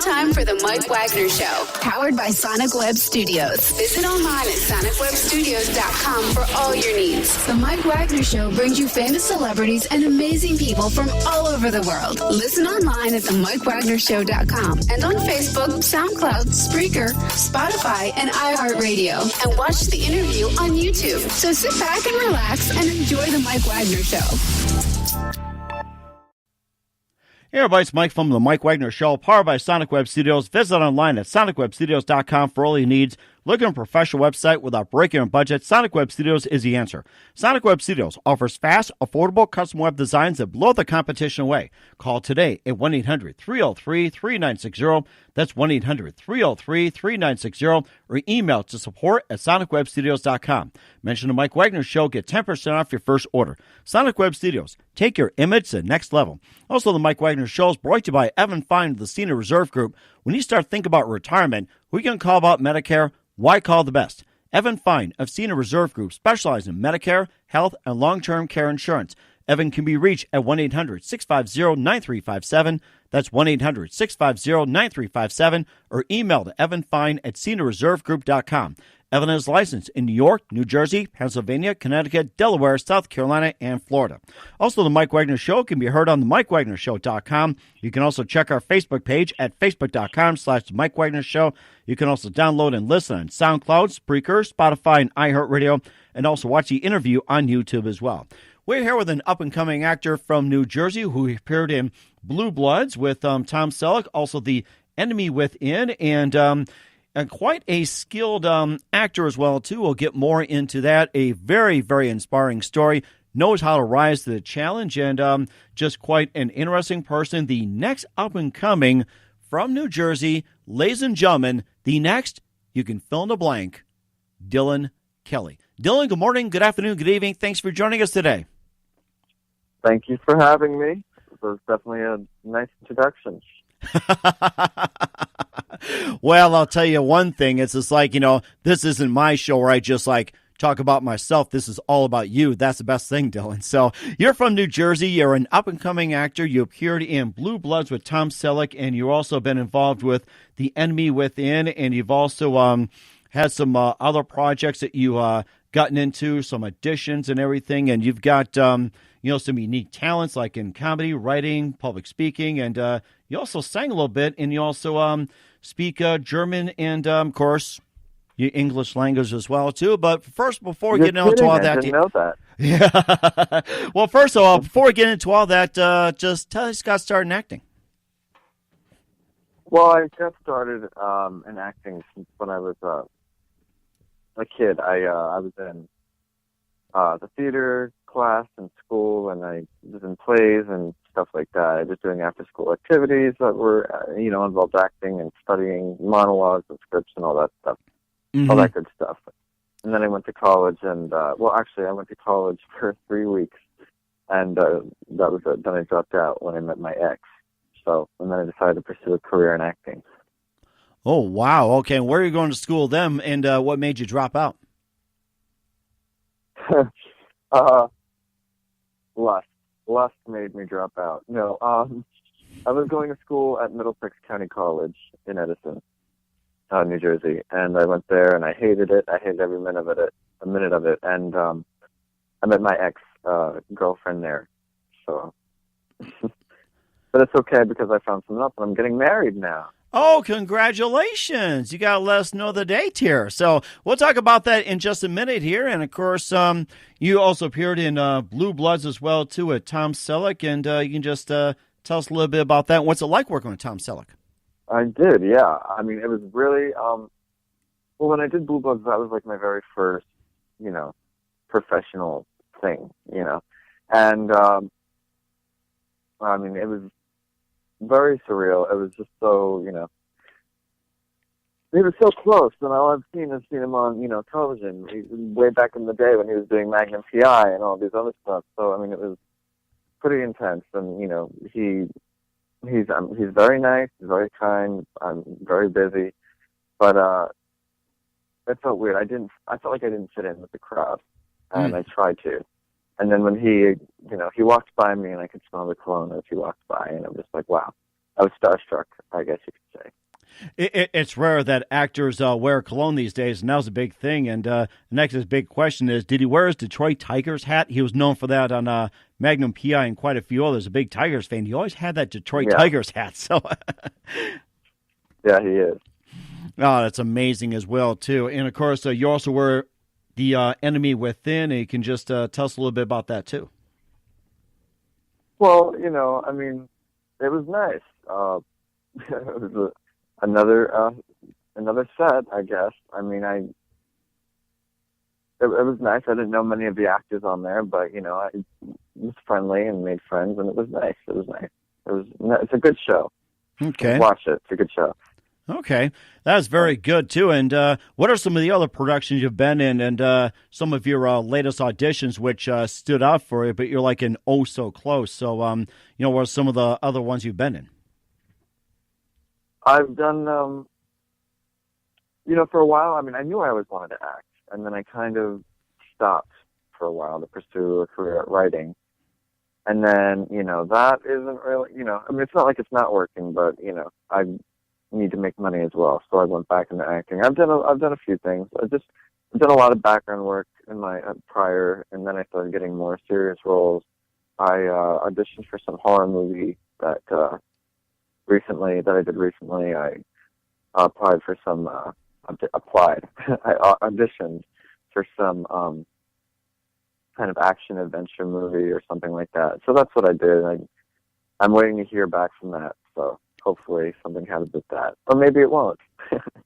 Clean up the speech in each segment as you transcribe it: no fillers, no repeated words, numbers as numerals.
time for the Mike Wagner Show, powered by Sonic Web Studios. Visit online at sonicwebstudios.com for all your needs. The Mike Wagner Show brings you famous celebrities and amazing people from all over the world. Listen online at themikewagnershow.com and on Facebook, SoundCloud, Spreaker, Spotify, and iHeartRadio. And watch the interview on YouTube. So sit back and relax and enjoy the Mike Wagner Show. Hey everybody, it's Mike from the Mike Wagner Show, powered by Sonic Web Studios. Visit online at sonicwebstudios.com for all your needs. Looking for a professional website without breaking your budget? Sonic Web Studios is the answer. Sonic Web Studios offers fast, affordable custom web designs that blow the competition away. Call today at 1-800-303-3960. That's 1-800-303-3960. Or email to support@sonicwebstudios.com. Mention the Mike Wagner Show. Get 10% off your first order. Sonic Web Studios. Take your image to the next level. Also, the Mike Wagner Show is brought to you by Evan Fine of the Senior Reserve Group. When you start thinking about retirement, who you can call about Medicare? Why call the best? Evan Fine of Senior Reserve Group specializes in Medicare, health, and long-term care insurance. Evan can be reached at 1-800-650-9357. That's 1-800-650-9357. Or email to evanfine@seniorreservegroup.com. Evan is licensed in New York, New Jersey, Pennsylvania, Connecticut, Delaware, South Carolina, and Florida. Also, the Mike Wagner Show can be heard on the MikeWagnerShow.com. You can also check our Facebook page at Facebook.com/Mike Wagner Show. You can also download and listen on SoundCloud, Spreaker, Spotify, and iHeartRadio, and also watch the interview on YouTube as well. We're here with an up-and-coming actor from New Jersey who appeared in Blue Bloods with Tom Selleck, also The Enemy Within, and quite a skilled actor as well, too. We'll get more into that. A very, very inspiring story. Knows how to rise to the challenge, and just quite an interesting person. The next up-and-coming from New Jersey, ladies and gentlemen, the next, you can fill in the blank, Dylan Kelley. Dylan, good morning, good afternoon, good evening. Thanks for joining us today. Thank you for having me. It was definitely a nice introduction. Well, I'll tell you one thing. It's just like, this isn't my show where I just talk about myself. This is all about you. That's the best thing, Dylan. So you're from New Jersey. You're an up-and-coming actor. You appeared in Blue Bloods with Tom Selleck, and you've also been involved with The Enemy Within, and you've also had some other projects that you gotten into, some auditions and everything, and you've got some unique talents like in comedy, writing, public speaking, and you also sang a little bit, and you also speak German and, of course, your English language as well, too. But first, before we get into all that... I didn't know that. Yeah. Well, first of all, before we get into all that, just tell us how you got started in acting. Well, I got started in acting since when I was a kid. I was in the theater class in school, and I was in plays and stuff like that. I was doing after-school activities that were, involved acting and studying monologues and scripts and all that stuff, all that good stuff. And then I went to college, and I went to college for 3 weeks, and that was it. Then I dropped out when I met my ex. So, and then I decided to pursue a career in acting. Oh, wow. Okay, and where are you going to school then, and what made you drop out? Lust made me drop out. No, I was going to school at Middlesex County College in Edison, New Jersey, and I went there, and I hated it. I hated every minute of it, and I met my ex-girlfriend there. So, but it's okay because I found someone else, and I'm getting married now. Oh, congratulations. You got to let us know the date here. So we'll talk about that in just a minute here. And, of course, you also appeared in Blue Bloods as well, too, with Tom Selleck. And you can just tell us a little bit about that. What's it like working with Tom Selleck? I did, yeah. I mean, it was really, when I did Blue Bloods, that was like my very first, professional thing, And, I mean, it was very surreal. It was just so, he was so close, and all I've seen is seen him on, television way back in the day when he was doing Magnum PI and all these other stuff. So, I mean, it was pretty intense, and, he's very nice, he's very kind, I'm very busy, but it felt weird. I felt like I didn't fit in with the crowd, and I tried to. And then when he walked by me, and I could smell the cologne as he walked by, and I'm just like, wow, I was starstruck, I guess you could say. It's rare that actors wear cologne these days, and that was a big thing. And the next big question is, did he wear his Detroit Tigers hat? He was known for that on Magnum PI and quite a few others. A big Tigers fan. He always had that Detroit Tigers hat. So, yeah, he is. Oh, that's amazing as well, too. And, of course, you also were the Enemy Within, and you can just tell us a little bit about that, too. Well, you know, I mean, it was nice. It was another set, I guess. I mean, it was nice. I didn't know many of the actors on there, but, you know, I was friendly and made friends, and it was nice. It was nice. It's a good show. Okay. Watch it. It's a good show. Okay, that's very good, too. And what are some of the other productions you've been in and some of your latest auditions which stood out for you, but you're like in oh so close? So, you know, what are some of the other ones you've been in? I've done, you know, for a while, I mean, I knew I always wanted to act, and then I kind of stopped for a while to pursue a career at writing. And then, you know, that isn't really, you know, I mean, it's not like it's not working, but, you know, I need to make money as well, so I went back into acting. I've done a few things. I've done a lot of background work in my prior, and then I started getting more serious roles. I auditioned for some horror movie that I did recently. I applied for some I auditioned for some kind of action adventure movie or something like that. So that's what I did. I'm waiting to hear back from that. So hopefully something happens with that, or maybe it won't.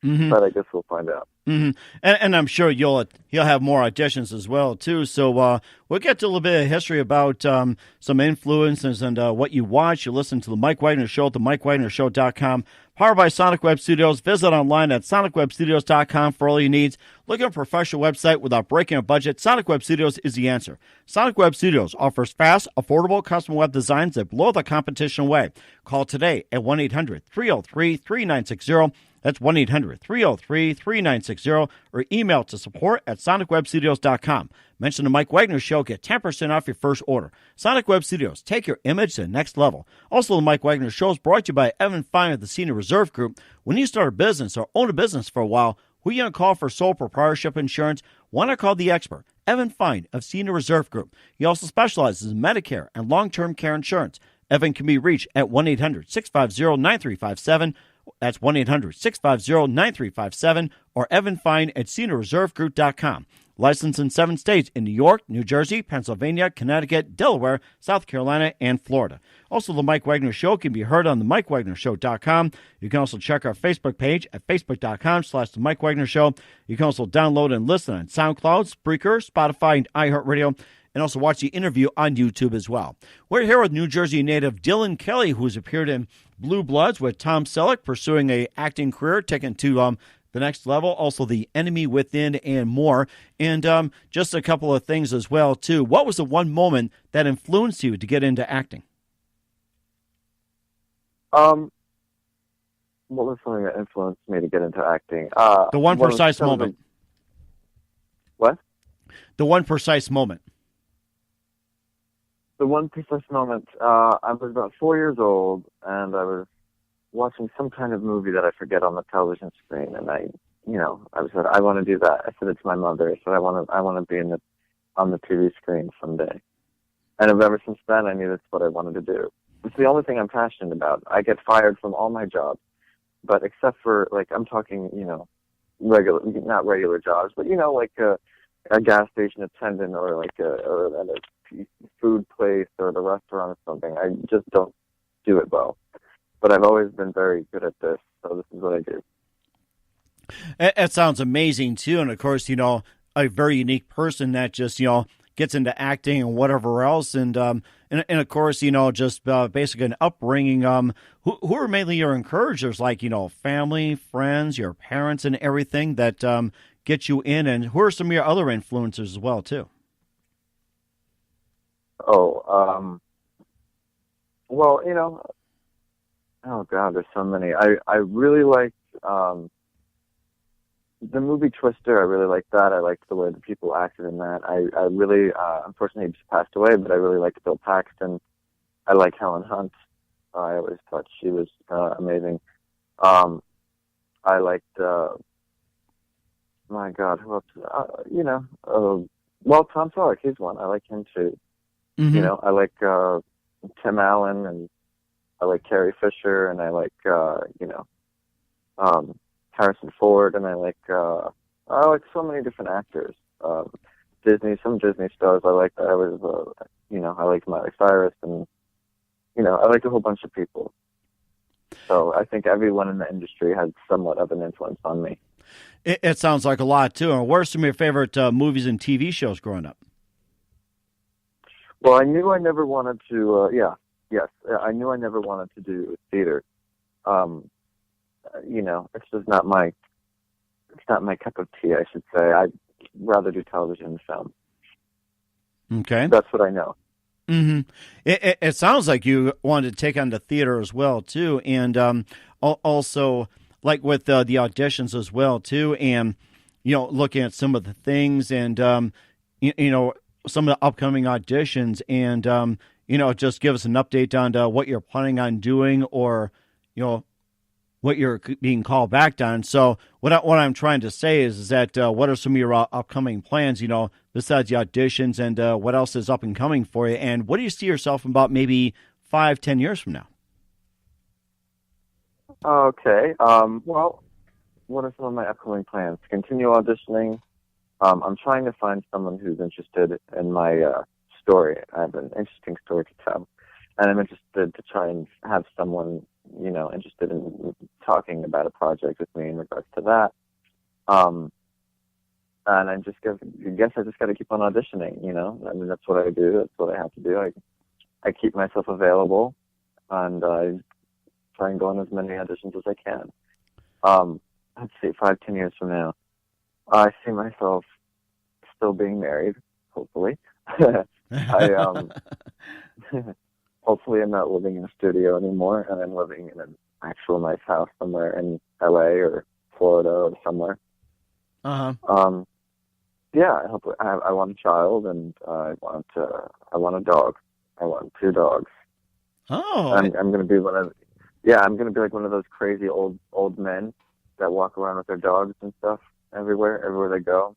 Mm-hmm. But I guess we'll find out. Mm-hmm. And I'm sure you'll have more auditions as well too. So we'll get to a little bit of history about some influences and what you watch. You listen to the Mike Wagner Show at the MikeWagnerShow.com. Powered by Sonic Web Studios. Visit online at SonicWebStudios.com for all your needs. Looking for a professional website without breaking a budget? Sonic Web Studios is the answer. Sonic Web Studios offers fast, affordable custom web designs that blow the competition away. Call today at 1-800-303-3960. That's 1-800-303-3960, or email to support@sonicwebstudios.com. Mention the Mike Wagner Show, get 10% off your first order. Sonic Web Studios, take your image to the next level. Also, the Mike Wagner Show is brought to you by Evan Fine of the Senior Reserve Group. When you start a business or own a business for a while, who are you going to call for sole proprietorship insurance? Why not call the expert, Evan Fine of Senior Reserve Group. He also specializes in Medicare and long-term care insurance. Evan can be reached at 1-800-650-9357. That's 1-800-650-9357 or evanfine@seniorreservegroup.com. Licensed in 7 states in New York, New Jersey, Pennsylvania, Connecticut, Delaware, South Carolina, and Florida. Also, the Mike Wagner Show can be heard on the MikeWagnerShow.com. You can also check our Facebook page at Facebook.com/The Mike Wagner Show. You can also download and listen on SoundCloud, Spreaker, Spotify, and iHeartRadio, and also watch the interview on YouTube as well. We're here with New Jersey native Dylan Kelley, who's appeared in Blue Bloods with Tom Selleck, pursuing a acting career, taken to the next level, also The Enemy Within and more. And just a couple of things as well, too. What was the one moment that influenced you to get into acting? What was something that influenced me to get into acting? The one precise moment. What? The one precise moment. The one precise moment, I was about 4 years old, and I was watching some kind of movie that I forget on the television screen, and I said, I want to do that. I said it to my mother. I said, I want to be on the TV screen someday. And ever since then, I knew that's what I wanted to do. It's the only thing I'm passionate about. I get fired from all my jobs, but except for, like, I'm talking, not regular jobs, but, like a gas station attendant or at a food place or the restaurant or something. I just don't do it well. But I've always been very good at this, so this is what I do. That sounds amazing, too. And, of course, a very unique person that just, gets into acting and whatever else. And of course, just basically an upbringing. Who are mainly your encouragers, like, family, friends, your parents, and everything that get you in? And who are some of your other influencers as well, too? Well, oh God, there's so many. I really liked the movie Twister. I really liked that. I liked the way the people acted in that. I really, unfortunately, he just passed away, but I really liked Bill Paxton. I like Helen Hunt. I always thought she was amazing. I liked, my God, who else? Well, Tom Selleck, he's one. I like him too. Mm-hmm. You know, I like Tim Allen, and I like Carrie Fisher, and I like Harrison Ford, and I like so many different actors. Some Disney stars I liked. I liked Miley Cyrus, and I liked a whole bunch of people. So I think everyone in the industry had somewhat of an influence on me. It sounds like a lot too. And what are some of your favorite movies and TV shows growing up? Well, I knew I never wanted to. I knew I never wanted to do theater. It's just not my. It's not my cup of tea, I should say. I'd rather do television and film. Okay, that's what I know. Mm-hmm. It sounds like you wanted to take on the theater as well too, and also like with the auditions as well too, and looking at some of the things and some of the upcoming auditions, and just give us an update on what you're planning on doing, or what you're being called back on. So what I'm trying to say is that what are some of your upcoming plans, besides the auditions, and what else is up and coming for you? And what do you see yourself in about maybe 5-10 years from now? Okay. Well, what are some of my upcoming plans? Continue auditioning. I'm trying to find someone who's interested in my story. I have an interesting story to tell, and I'm interested to try and have someone interested in talking about a project with me in regards to that. And I guess I just got to keep on auditioning, I mean, that's what I do. That's what I have to do. I keep myself available, and I try and go on as many auditions as I can. Let's see, 5-10 years from now, I see myself still being married, hopefully. Hopefully I'm not living in a studio anymore, and I'm living in an actual nice house somewhere in LA or Florida or somewhere. Uh-huh. I want a child, and I want a dog. I want 2 dogs. Oh. I'm going to be I'm going to be like one of those crazy old men that walk around with their dogs and stuff everywhere they go.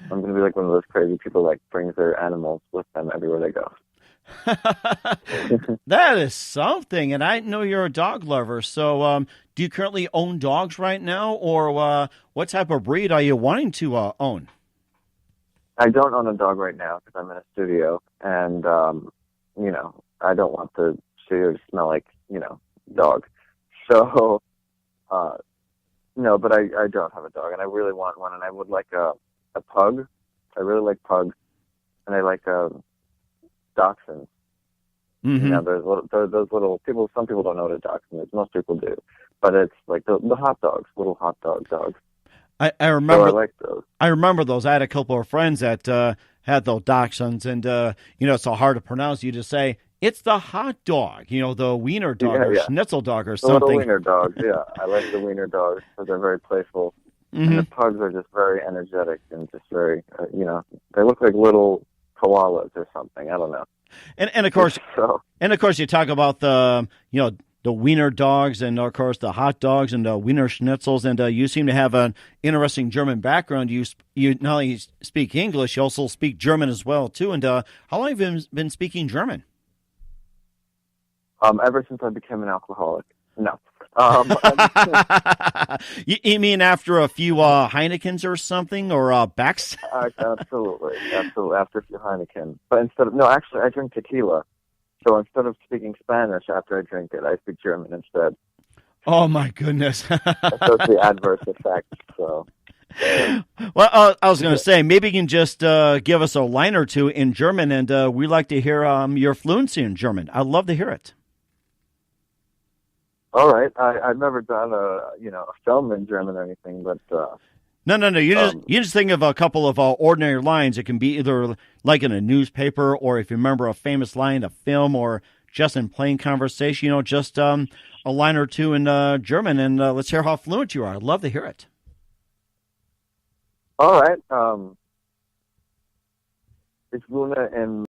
I'm going to be like one of those crazy people that brings their animals with them everywhere they go. That is something, and I know you're a dog lover. So, do you currently own dogs right now, or what type of breed are you wanting to own? I don't own a dog right now because I'm in a studio, and I don't want the studio to smell like dog. So, no, but I don't have a dog, and I really want one, and I would like a pug. I really like pugs, and I like dachshunds. Mm-hmm. There's those little people. Some people don't know what a dachshund is. Most people do, but it's like the hot dogs, little hot dogs. I remember. So I like those. I remember those. I had a couple of friends that had those dachshunds, and it's so hard to pronounce. You just say it's the hot dog, the wiener dog or schnitzel dog or something. The little wiener dogs. Yeah, I like the wiener dogs because they're very playful, mm-hmm. and the pugs are just very energetic and just very, they look like little koalas or something. I don't know. And of course, you talk about the wiener dogs, and of course the hot dogs and the wiener schnitzels, and you seem to have an interesting German background. You not only speak English, you also speak German as well too. And how long have you been speaking German? Ever since I became an alcoholic. No. You mean after a few Heinekens or something, or Becks? Absolutely. After a few Heineken. But actually, I drink tequila. So instead of speaking Spanish after I drink it, I speak German instead. Oh, my goodness. So it's the adverse effect. So. Well, I was going to say, maybe you can just give us a line or two in German, and we'd like to hear your fluency in German. I'd love to hear it. All right. I've never done a film in German or anything, but No. You just think of a couple of ordinary lines. It can be either like in a newspaper, or if you remember a famous line in a film, or just in plain conversation. Just a line or two in German, and let's hear how fluent you are. I'd love to hear it. All right. Ich wohne in